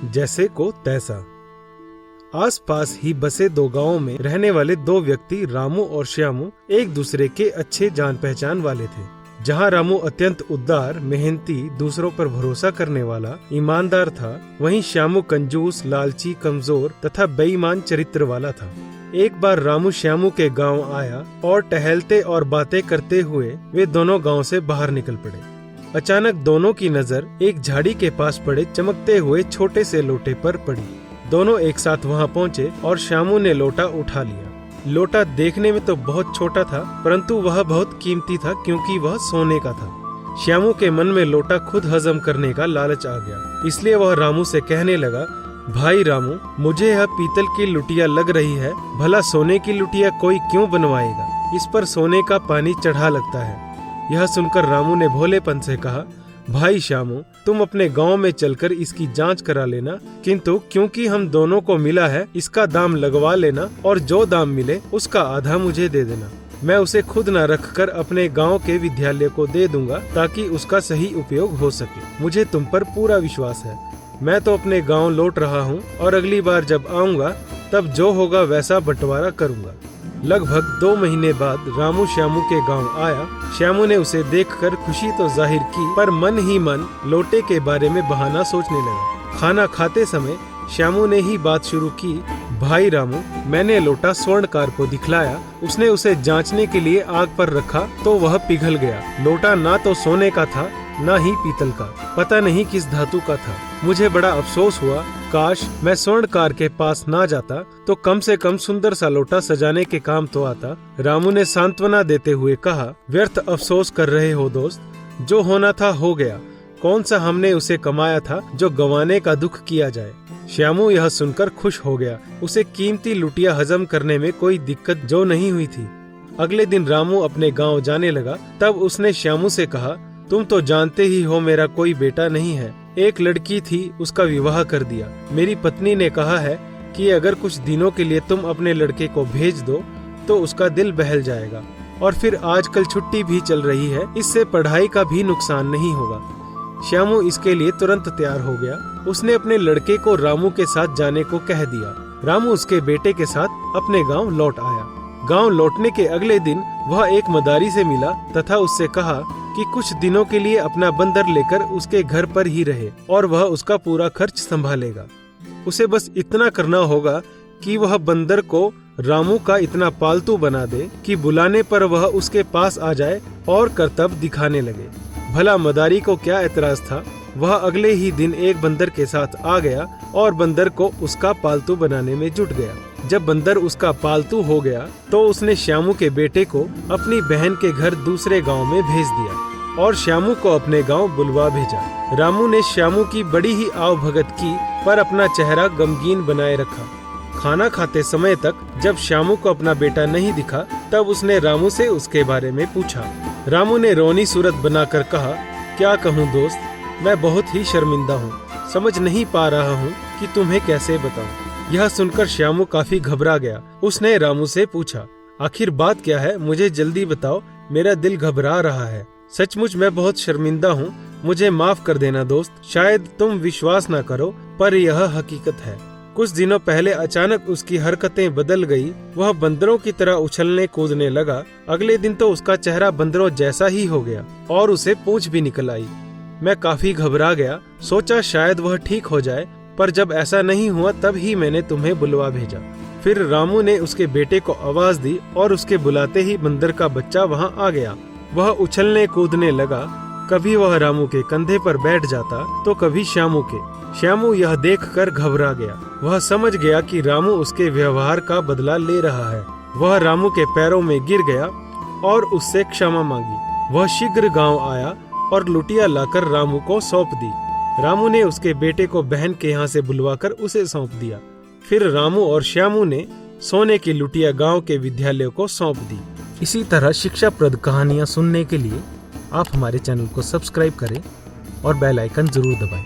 जैसे को तैसा। आसपास ही बसे दो गांवों में रहने वाले दो व्यक्ति रामू और श्यामू एक दूसरे के अच्छे जान पहचान वाले थे। जहां रामू अत्यंत उदार, मेहनती, दूसरों पर भरोसा करने वाला, ईमानदार था, वहीं श्यामू कंजूस, लालची, कमजोर तथा बेईमान चरित्र वाला था। एक बार रामू श्यामू के गांव आया और टहलते और बातें करते हुए वे दोनों गांव से बाहर निकल पड़े। अचानक दोनों की नजर एक झाड़ी के पास पड़े चमकते हुए छोटे से लोटे पर पड़ी। दोनों एक साथ वहां पहुंचे और श्यामू ने लोटा उठा लिया। लोटा देखने में तो बहुत छोटा था, परंतु वह बहुत कीमती था क्योंकि वह सोने का था। श्यामू के मन में लोटा खुद हजम करने का लालच आ गया, इसलिए वह रामू से कहने लगा, भाई रामू, मुझे यह पीतल की लुटिया लग रही है, भला सोने की लुटिया कोई क्यों बनवाएगा? इस पर सोने का पानी चढ़ा लगता है। यह सुनकर रामू ने भोलेपन से कहा, भाई श्यामू, तुम अपने गांव में चलकर इसकी जांच करा लेना, किंतु क्योंकि हम दोनों को मिला है, इसका दाम लगवा लेना और जो दाम मिले उसका आधा मुझे दे देना। मैं उसे खुद न रखकर अपने गांव के विद्यालय को दे दूंगा ताकि उसका सही उपयोग हो सके। मुझे तुम पर पूरा विश्वास है। मैं तो अपने गांव लौट रहा हूं और अगली बार जब आऊंगा तब जो होगा वैसा बंटवारा करूंगा। लगभग 2 महीने बाद रामू श्यामू के गांव आया। श्यामू ने उसे देखकर खुशी तो जाहिर की, पर मन ही मन लोटे के बारे में बहाना सोचने लगा। खाना खाते समय श्यामू ने ही बात शुरू की, भाई रामू, मैंने लोटा स्वर्णकार को दिखलाया। उसने उसे जांचने के लिए आग पर रखा तो वह पिघल गया। लोटा ना तो सोने का था ना ही पीतल का, पता नहीं किस धातु का था। मुझे बड़ा अफसोस हुआ। काश मैं स्वर्णकार के पास ना जाता तो कम से कम सुंदर सा लोटा सजाने के काम तो आता। रामू ने सांत्वना देते हुए कहा, व्यर्थ अफसोस कर रहे हो दोस्त, जो होना था हो गया। कौन सा हमने उसे कमाया था जो गंवाने का दुख किया जाए। श्यामू यह सुनकर खुश हो गया। उसे कीमती लुटिया हजम करने में कोई दिक्कत जो नहीं हुई थी। अगले दिन रामू अपने गाँव जाने लगा। तब उसने श्यामू से कहा, तुम तो जानते ही हो मेरा कोई बेटा नहीं है। एक लड़की थी, उसका विवाह कर दिया। मेरी पत्नी ने कहा है कि अगर कुछ दिनों के लिए तुम अपने लड़के को भेज दो तो उसका दिल बहल जाएगा। और फिर आजकल छुट्टी भी चल रही है, इससे पढ़ाई का भी नुकसान नहीं होगा। श्यामू इसके लिए तुरंत तैयार हो गया। उसने अपने लड़के को रामू के साथ जाने को कह दिया। रामू उसके बेटे के साथ अपने गाँव लौट आया। गांव लौटने के अगले दिन वह एक मदारी से मिला तथा उससे कहा कि कुछ दिनों के लिए अपना बंदर लेकर उसके घर पर ही रहे और वह उसका पूरा खर्च संभालेगा। उसे बस इतना करना होगा कि वह बंदर को रामू का इतना पालतू बना दे कि बुलाने पर वह उसके पास आ जाए और करतब दिखाने लगे। भला मदारी को क्या एतराज था। वह अगले ही दिन एक बंदर के साथ आ गया और बंदर को उसका पालतू बनाने में जुट गया। जब बंदर उसका पालतू हो गया तो उसने श्यामू के बेटे को अपनी बहन के घर दूसरे गांव में भेज दिया और श्यामू को अपने गांव बुलवा भेजा। रामू ने श्यामू की बड़ी ही आवभगत की, पर अपना चेहरा गमगीन बनाए रखा। खाना खाते समय तक जब श्यामू को अपना बेटा नहीं दिखा तब उसने रामू से उसके बारे में पूछा। रामू ने रोनी सूरत बनाकर कहा, क्या कहूँ दोस्त, मैं बहुत ही शर्मिंदा हूँ। समझ नहीं पा रहा हूँ कि तुम्हें कैसे बताऊँ। यह सुनकर श्यामू काफी घबरा गया। उसने रामू से पूछा, आखिर बात क्या है, मुझे जल्दी बताओ, मेरा दिल घबरा रहा है। सचमुच मैं बहुत शर्मिंदा हूँ, मुझे माफ कर देना दोस्त। शायद तुम विश्वास न करो, पर यह हकीकत है। कुछ दिनों पहले अचानक उसकी हरकतें बदल गई। वह बंदरों की तरह उछलने कूदने लगा। अगले दिन तो उसका चेहरा बंदरों जैसा ही हो गया और उसे पूंछ भी निकल आई। मैं काफी घबरा गया, सोचा शायद वह ठीक हो जाए, पर जब ऐसा नहीं हुआ तब ही मैंने तुम्हें बुलवा भेजा। फिर रामू ने उसके बेटे को आवाज दी और उसके बुलाते ही बंदर का बच्चा वहां आ गया। वह उछलने कूदने लगा। कभी वह रामू के कंधे पर बैठ जाता तो कभी श्यामू के। श्यामू यह देखकर घबरा गया। वह समझ गया कि रामू उसके व्यवहार का बदला ले रहा है। वह रामू के पैरों में गिर गया और उससे क्षमा मांगी। वह शीघ्र गांव आया और लुटिया लाकर रामू को सौंप दी। रामू ने उसके बेटे को बहन के यहाँ से बुलवाकर उसे सौंप दिया। फिर रामू और श्यामू ने सोने की लुटिया गांव के विद्यालय को सौंप दी। इसी तरह शिक्षाप्रद कहानियाँ सुनने के लिए आप हमारे चैनल को सब्सक्राइब करें और बेल आइकन जरूर दबाएं।